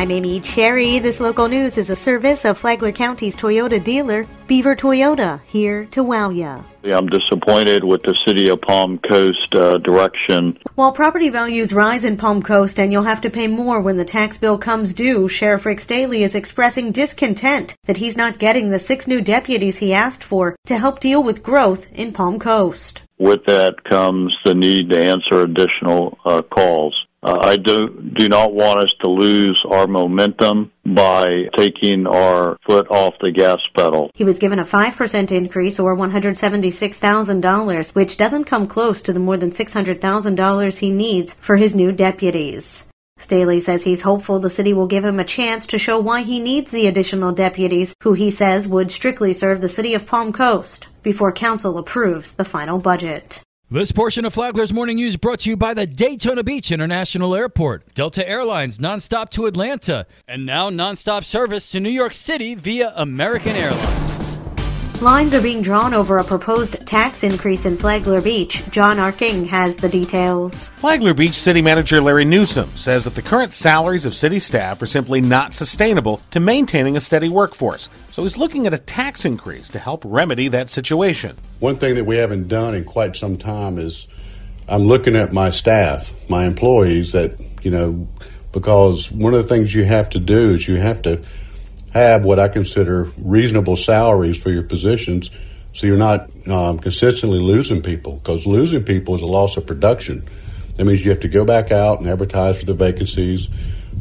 I'm Amy Cherry. This local news is a service of Flagler County's Toyota dealer, Beaver Toyota, here to wow ya. I'm disappointed with the city of Palm Coast direction. While property values rise in Palm Coast and you'll have to pay more when the tax bill comes due, Sheriff Rick Staley is expressing discontent that he's not getting the 6 new deputies he asked for to help deal with growth in Palm Coast. With that comes the need to answer additional calls. I do not want us to lose our momentum by taking our foot off the gas pedal. He was given a 5% increase, or $176,000, which doesn't come close to the more than $600,000 he needs for his new deputies. Staley says he's hopeful the city will give him a chance to show why he needs the additional deputies, who he says would strictly serve the city of Palm Coast, before council approves the final budget. This portion of Flagler's Morning News brought to you by the Daytona Beach International Airport, Delta Airlines nonstop to Atlanta, and now nonstop service to New York City via American Airlines. Lines are being drawn over a proposed tax increase in Flagler Beach. John Arking has the details. Flagler Beach City Manager Larry Newsom says that the current salaries of city staff are simply not sustainable to maintaining a steady workforce. So he's looking at a tax increase to help remedy that situation. One thing that we haven't done in quite some time is I'm looking at my staff, my employees, that, because one of the things you have to do is you have to have what I consider reasonable salaries for your positions, so you're not consistently losing people, because losing people is a loss of production. That means you have to go back out and advertise for the vacancies,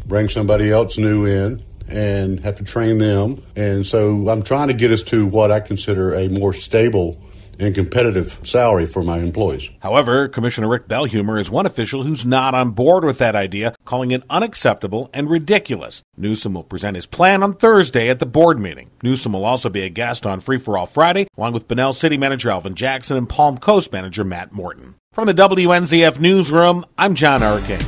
bring somebody else new in, and have to train them. And so I'm trying to get us to what I consider a more stable and competitive salary for my employees. However, Commissioner Rick Bellhumer is one official who's not on board with that idea, calling it unacceptable and ridiculous. Newsom will present his plan on Thursday at the board meeting. Newsom will also be a guest on Free for All Friday, along with Bunnell City Manager Alvin Jackson and Palm Coast Manager Matt Morton. From the WNZF Newsroom, I'm John Arkin.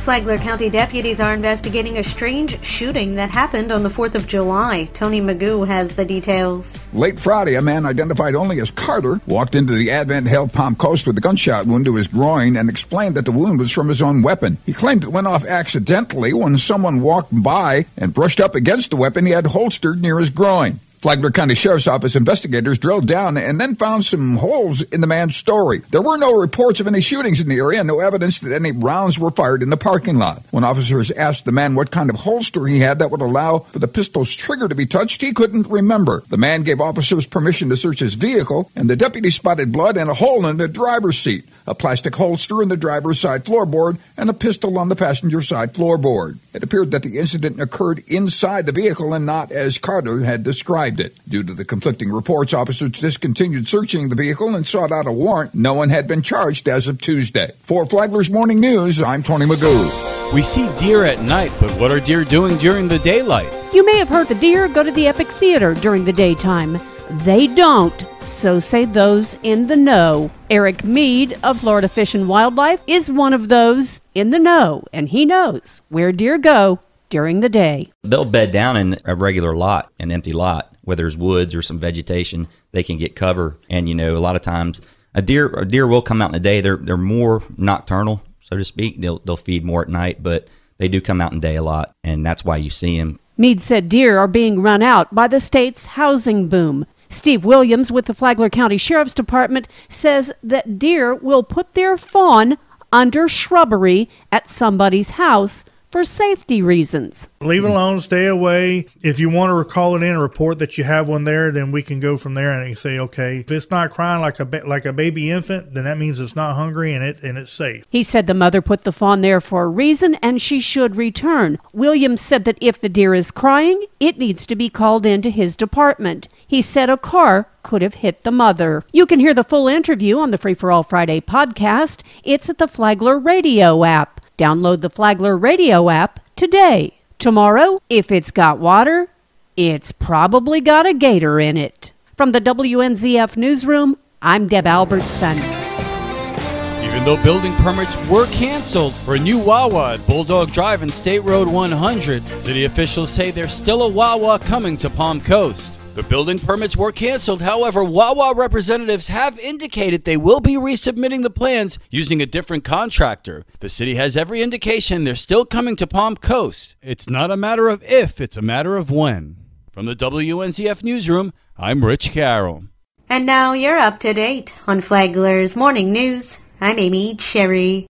Flagler County deputies are investigating a strange shooting that happened on the 4th of July. Tony Magoo has the details. Late Friday, a man identified only as Carter walked into the Advent Health Palm Coast with a gunshot wound to his groin and explained that the wound was from his own weapon. He claimed it went off accidentally when someone walked by and brushed up against the weapon he had holstered near his groin. Flagler County Sheriff's Office investigators drilled down and then found some holes in the man's story. There were no reports of any shootings in the area and no evidence that any rounds were fired in the parking lot. When officers asked the man what kind of holster he had that would allow for the pistol's trigger to be touched, he couldn't remember. The man gave officers permission to search his vehicle, and the deputy spotted blood and a hole in the driver's seat, a plastic holster in the driver's side floorboard, and a pistol on the passenger side floorboard. It appeared that the incident occurred inside the vehicle and not as Carter had described it. Due to the conflicting reports, officers discontinued searching the vehicle and sought out a warrant. No one had been charged as of Tuesday. For Flagler's Morning News, I'm Tony Magoo. We see deer at night, but what are deer doing during the daylight? You may have heard the deer go to the Epic Theater during the daytime. They don't, so say those in the know. Eric Mead of Florida Fish and Wildlife is one of those in the know, and he knows where deer go during the day. They'll bed down in a regular lot, an empty lot, whether there's woods or some vegetation. They can get cover, and a lot of times a deer will come out in the day. They're more nocturnal, so to speak. They'll feed more at night, but they do come out in the day a lot, and that's why you see them. Mead said deer are being run out by the state's housing boom. Steve Williams with the Flagler County Sheriff's Department says that deer will put their fawn under shrubbery at somebody's house for safety reasons. Leave it alone, stay away. If you want to call it in and report that you have one there, then we can go from there and say, okay, if it's not crying like a baby infant, then that means it's not hungry and it's safe. He said the mother put the fawn there for a reason and she should return. Williams said that if the deer is crying, it needs to be called into his department. He said a car could have hit the mother. You can hear the full interview on the Free for All Friday podcast. It's at the Flagler Radio app. Download the Flagler Radio app today. Tomorrow, if it's got water, it's probably got a gator in it. From the WNZF Newsroom, I'm Deb Albertson. Even though building permits were canceled for a new WAWA at Bulldog Drive and State Road 100, city officials say there's still a WAWA coming to Palm Coast. The building permits were canceled. However, WAWA representatives have indicated they will be resubmitting the plans using a different contractor. The city has every indication they're still coming to Palm Coast. It's not a matter of if, it's a matter of when. From the WNZF Newsroom, I'm Rich Carroll. And now you're up to date on Flagler's Morning News. I'm Amy Cherry.